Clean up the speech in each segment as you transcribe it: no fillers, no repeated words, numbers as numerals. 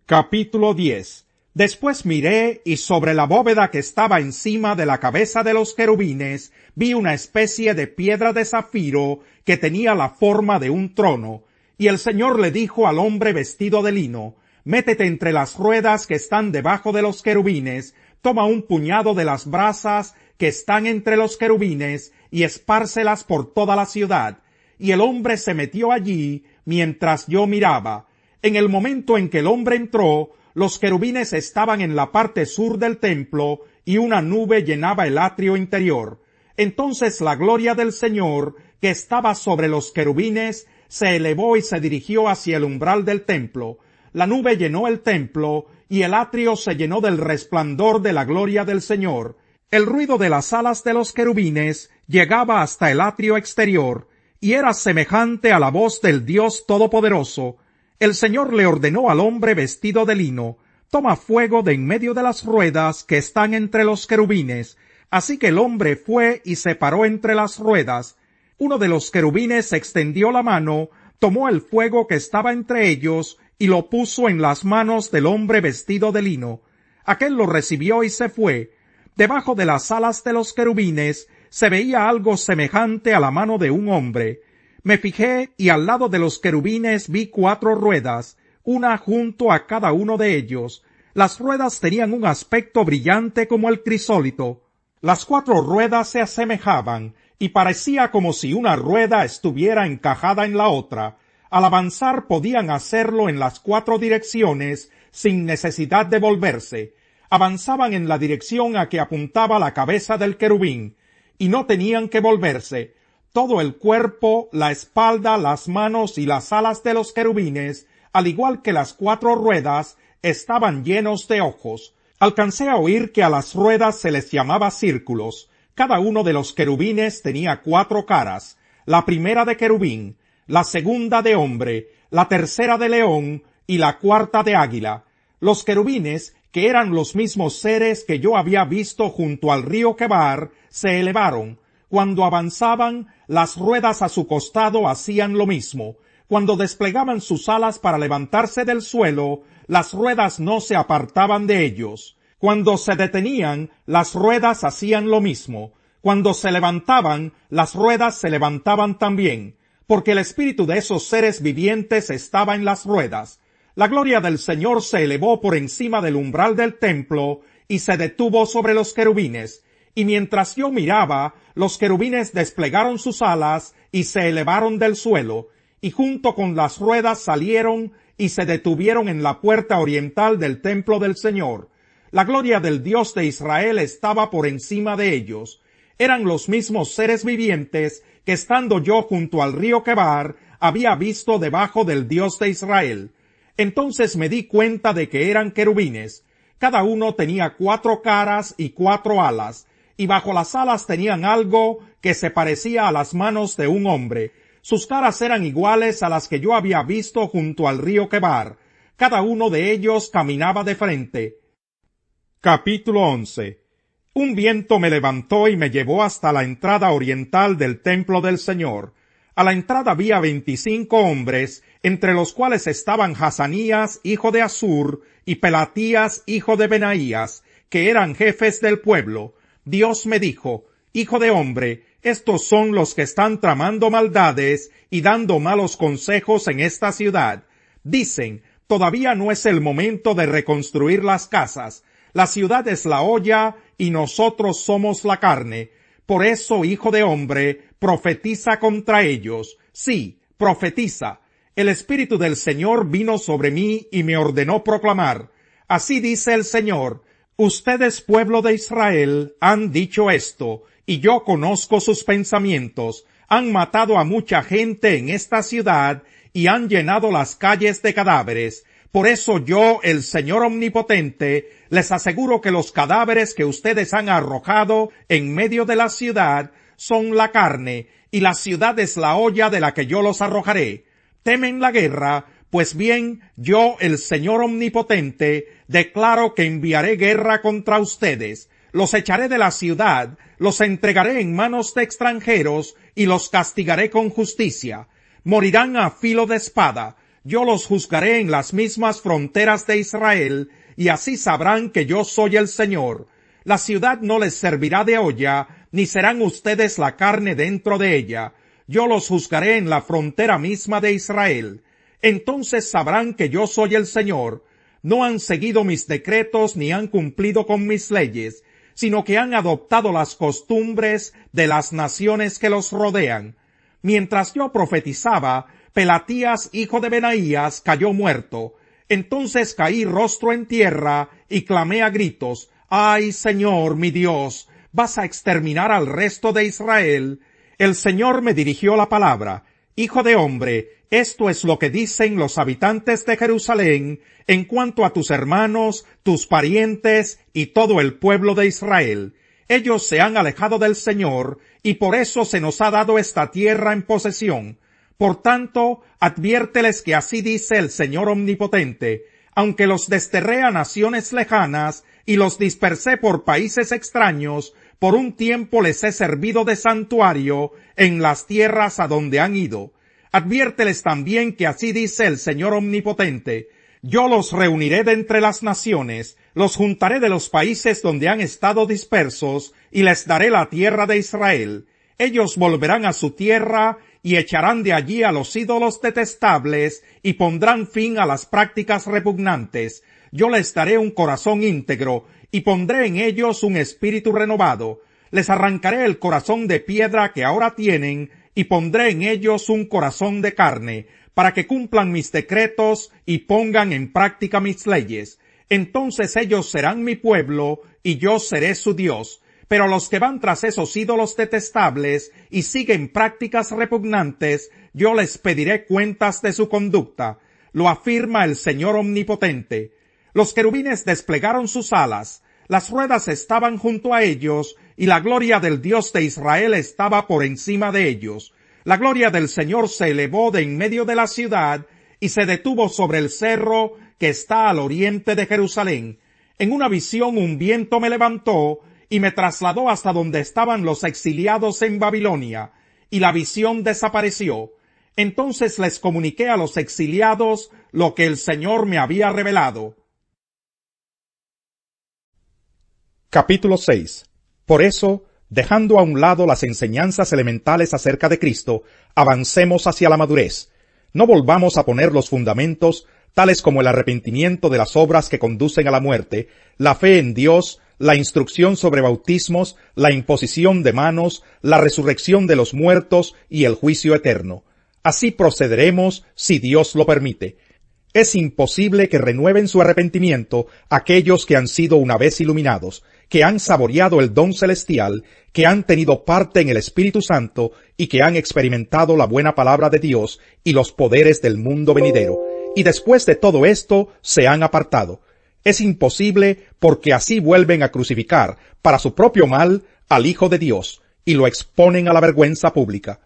Capítulo 10. Después miré, y sobre la bóveda que estaba encima de la cabeza de los querubines, vi una especie de piedra de zafiro que tenía la forma de un trono. Y el Señor le dijo al hombre vestido de lino: métete entre las ruedas que están debajo de los querubines, toma un puñado de las brasas que están entre los querubines, y espárcelas por toda la ciudad. Y el hombre se metió allí, mientras yo miraba. En el momento en que el hombre entró, los querubines estaban en la parte sur del templo, y una nube llenaba el atrio interior. Entonces la gloria del Señor, que estaba sobre los querubines, se elevó y se dirigió hacia el umbral del templo. La nube llenó el templo, y el atrio se llenó del resplandor de la gloria del Señor. El ruido de las alas de los querubines llegaba hasta el atrio exterior, y era semejante a la voz del Dios Todopoderoso. El Señor le ordenó al hombre vestido de lino: toma fuego de en medio de las ruedas que están entre los querubines. Así que el hombre fue y se paró entre las ruedas. Uno de los querubines extendió la mano, tomó el fuego que estaba entre ellos, y lo puso en las manos del hombre vestido de lino. Aquél lo recibió y se fue. Debajo de las alas de los querubines se veía algo semejante a la mano de un hombre. Me fijé, y al lado de los querubines vi 4 ruedas, una junto a cada uno de ellos. Las ruedas tenían un aspecto brillante como el crisólito. Las 4 ruedas se asemejaban, y parecía como si una rueda estuviera encajada en la otra. Al avanzar podían hacerlo en las 4 direcciones, sin necesidad de volverse. Avanzaban en la dirección a que apuntaba la cabeza del querubín, y no tenían que volverse. Todo el cuerpo, la espalda, las manos y las alas de los querubines, al igual que las 4 ruedas, estaban llenos de ojos. Alcancé a oír que a las ruedas se les llamaba círculos. Cada uno de los querubines tenía 4 caras: la primera de querubín, la segunda de hombre, la tercera de león y la cuarta de águila. Los querubines, que eran los mismos seres que yo había visto junto al río Quebar, se elevaron. Cuando avanzaban, las ruedas a su costado hacían lo mismo. Cuando desplegaban sus alas para levantarse del suelo, las ruedas no se apartaban de ellos. Cuando se detenían, las ruedas hacían lo mismo. Cuando se levantaban, las ruedas se levantaban también, porque el espíritu de esos seres vivientes estaba en las ruedas. La gloria del Señor se elevó por encima del umbral del templo y se detuvo sobre los querubines. Y mientras yo miraba, los querubines desplegaron sus alas y se elevaron del suelo, y junto con las ruedas salieron y se detuvieron en la puerta oriental del templo del Señor. La gloria del Dios de Israel estaba por encima de ellos. Eran los mismos seres vivientes que, estando yo junto al río Quebar, había visto debajo del Dios de Israel. Entonces me di cuenta de que eran querubines. Cada uno tenía 4 caras y 4 alas, y bajo las alas tenían algo que se parecía a las manos de un hombre. Sus caras eran iguales a las que yo había visto junto al río Quebar. Cada uno de ellos caminaba de frente. Capítulo 11. Un viento me levantó y me llevó hasta la entrada oriental del templo del Señor. A la entrada había 25 hombres, entre los cuales estaban Hazanías, hijo de Azur, y Pelatías, hijo de Benaías, que eran jefes del pueblo. Dios me dijo: hijo de hombre, estos son los que están tramando maldades y dando malos consejos en esta ciudad. Dicen: todavía no es el momento de reconstruir las casas. La ciudad es la olla y nosotros somos la carne. Por eso, hijo de hombre, profetiza contra ellos. Sí, profetiza. El Espíritu del Señor vino sobre mí y me ordenó proclamar: así dice el Señor: ustedes, pueblo de Israel, han dicho esto, y yo conozco sus pensamientos. Han matado a mucha gente en esta ciudad y han llenado las calles de cadáveres. Por eso yo, el Señor Omnipotente, les aseguro que los cadáveres que ustedes han arrojado en medio de la ciudad son la carne, y la ciudad es la olla de la que yo los arrojaré. ¿Temen la guerra? Pues bien, yo, el Señor Omnipotente, declaro que enviaré guerra contra ustedes. Los echaré de la ciudad, los entregaré en manos de extranjeros y los castigaré con justicia. Morirán a filo de espada. Yo los juzgaré en las mismas fronteras de Israel, y así sabrán que yo soy el Señor. La ciudad no les servirá de olla, ni serán ustedes la carne dentro de ella. Yo los juzgaré en la frontera misma de Israel. Entonces sabrán que yo soy el Señor. No han seguido mis decretos ni han cumplido con mis leyes, sino que han adoptado las costumbres de las naciones que los rodean. Mientras yo profetizaba, Pelatías, hijo de Benaías, cayó muerto. Entonces caí rostro en tierra y clamé a gritos: ¡Ay, Señor, mi Dios! ¿Vas a exterminar al resto de Israel? El Señor me dirigió la palabra: Hijo de hombre, esto es lo que dicen los habitantes de Jerusalén en cuanto a tus hermanos, tus parientes y todo el pueblo de Israel. Ellos se han alejado del Señor, y por eso se nos ha dado esta tierra en posesión. Por tanto, adviérteles que así dice el Señor Omnipotente: aunque los desterré a naciones lejanas y los dispersé por países extraños, por un tiempo les he servido de santuario en las tierras a donde han ido. Adviérteles también que así dice el Señor Omnipotente: yo los reuniré de entre las naciones, los juntaré de los países donde han estado dispersos, y les daré la tierra de Israel. Ellos volverán a su tierra, y echarán de allí a los ídolos detestables, y pondrán fin a las prácticas repugnantes. Yo les daré un corazón íntegro, y pondré en ellos un espíritu renovado. Les arrancaré el corazón de piedra que ahora tienen, y pondré en ellos un corazón de carne, para que cumplan mis decretos y pongan en práctica mis leyes. Entonces ellos serán mi pueblo, y yo seré su Dios. Pero los que van tras esos ídolos detestables y siguen prácticas repugnantes, yo les pediré cuentas de su conducta. Lo afirma el Señor Omnipotente. Los querubines desplegaron sus alas, las ruedas estaban junto a ellos, y la gloria del Dios de Israel estaba por encima de ellos. La gloria del Señor se elevó de en medio de la ciudad, y se detuvo sobre el cerro que está al oriente de Jerusalén. En una visión un viento me levantó, y me trasladó hasta donde estaban los exiliados en Babilonia, y la visión desapareció. Entonces les comuniqué a los exiliados lo que el Señor me había revelado. Capítulo 6. Por eso, dejando a un lado las enseñanzas elementales acerca de Cristo, avancemos hacia la madurez. No volvamos a poner los fundamentos, tales como el arrepentimiento de las obras que conducen a la muerte, la fe en Dios, la instrucción sobre bautismos, la imposición de manos, la resurrección de los muertos y el juicio eterno. Así procederemos si Dios lo permite. Es imposible que renueven su arrepentimiento aquellos que han sido una vez iluminados, que han saboreado el don celestial, que han tenido parte en el Espíritu Santo y que han experimentado la buena palabra de Dios y los poderes del mundo venidero, y después de todo esto se han apartado. Es imposible porque así vuelven a crucificar, para su propio mal, al Hijo de Dios, y lo exponen a la vergüenza pública.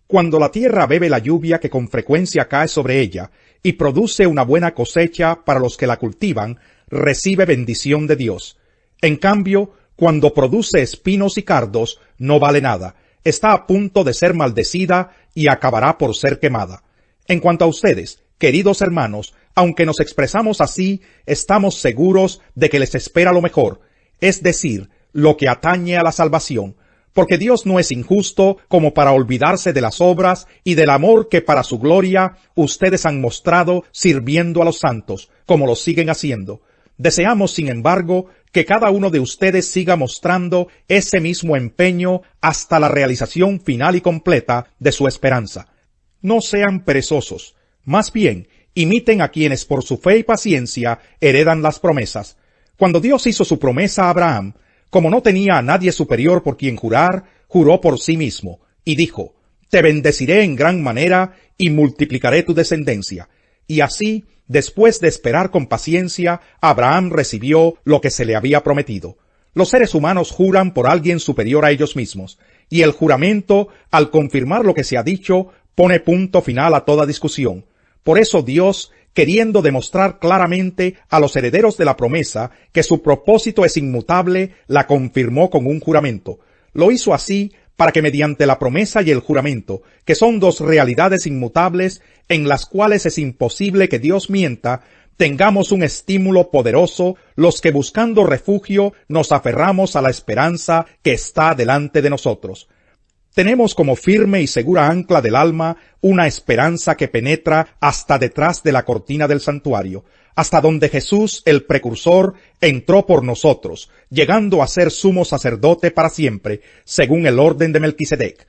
Cuando la tierra bebe la lluvia que con frecuencia cae sobre ella, y produce una buena cosecha para los que la cultivan, recibe bendición de Dios. En cambio, cuando produce espinos y cardos, no vale nada, está a punto de ser maldecida y acabará por ser quemada. En cuanto a ustedes, queridos hermanos, aunque nos expresamos así, estamos seguros de que les espera lo mejor, es decir, lo que atañe a la salvación, porque Dios no es injusto como para olvidarse de las obras y del amor que para su gloria ustedes han mostrado sirviendo a los santos, como lo siguen haciendo. Deseamos, sin embargo, que cada uno de ustedes siga mostrando ese mismo empeño hasta la realización final y completa de su esperanza. No sean perezosos, más bien, imiten a quienes por su fe y paciencia heredan las promesas. Cuando Dios hizo su promesa a Abraham, como no tenía a nadie superior por quien jurar, juró por sí mismo, y dijo: te bendeciré en gran manera y multiplicaré tu descendencia. Y así, después de esperar con paciencia, Abraham recibió lo que se le había prometido. Los seres humanos juran por alguien superior a ellos mismos, y el juramento, al confirmar lo que se ha dicho, pone punto final a toda discusión. Por eso Dios, queriendo demostrar claramente a los herederos de la promesa que su propósito es inmutable, la confirmó con un juramento. Lo hizo así para que mediante la promesa y el juramento, que son dos realidades inmutables en las cuales es imposible que Dios mienta, tengamos un estímulo poderoso los que buscando refugio nos aferramos a la esperanza que está delante de nosotros. Tenemos como firme y segura ancla del alma una esperanza que penetra hasta detrás de la cortina del santuario, hasta donde Jesús, el precursor, entró por nosotros, llegando a ser sumo sacerdote para siempre, según el orden de Melquisedec.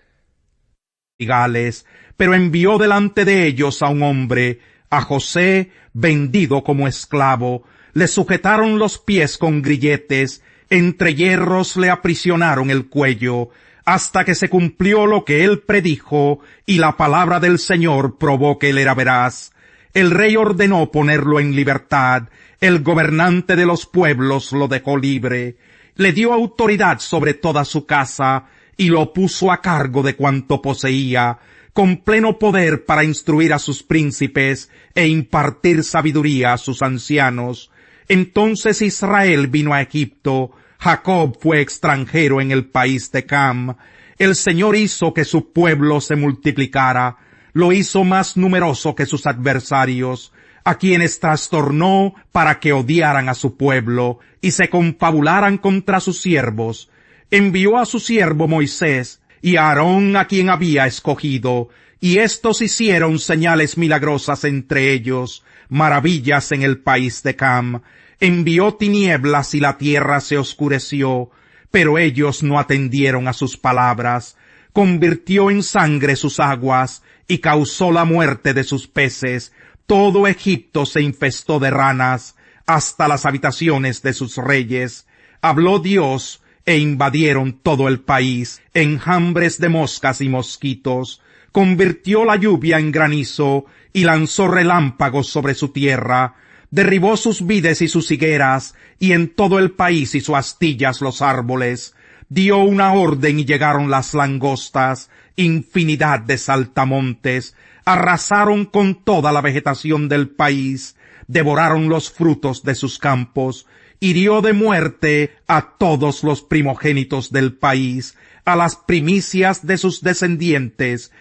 Pero envió delante de ellos a un hombre, a José, vendido como esclavo. Le sujetaron los pies con grilletes, entre hierros le aprisionaron el cuello, hasta que se cumplió lo que él predijo, y la palabra del Señor probó que él era veraz. El rey ordenó ponerlo en libertad, el gobernante de los pueblos lo dejó libre, le dio autoridad sobre toda su casa, y lo puso a cargo de cuanto poseía, con pleno poder para instruir a sus príncipes e impartir sabiduría a sus ancianos. Entonces Israel vino a Egipto, Jacob fue extranjero en el país de Cam. El Señor hizo que su pueblo se multiplicara, lo hizo más numeroso que sus adversarios, a quienes trastornó para que odiaran a su pueblo y se confabularan contra sus siervos. Envió a su siervo Moisés y a Aarón, a quien había escogido, y éstos hicieron señales milagrosas entre ellos, maravillas en el país de Cam. Envió tinieblas y la tierra se oscureció, pero ellos no atendieron a sus palabras. Convirtió en sangre sus aguas y causó la muerte de sus peces. Todo Egipto se infestó de ranas, hasta las habitaciones de sus reyes. Habló Dios, e invadieron todo el país, enjambres de moscas y mosquitos. Convirtió la lluvia en granizo, y lanzó relámpagos sobre su tierra. Derribó sus vides y sus higueras, y en todo el país hizo astillas los árboles. Dio una orden y llegaron las langostas, infinidad de saltamontes. Arrasaron con toda la vegetación del país, devoraron los frutos de sus campos. Hirió de muerte a todos los primogénitos del país, a las primicias de sus descendientes.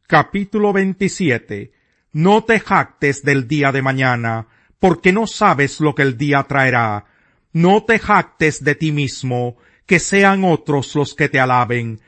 Capítulo 27. No te jactes del día de mañana, porque no sabes lo que el día traerá. No te jactes de ti mismo, que sean otros los que te alaben.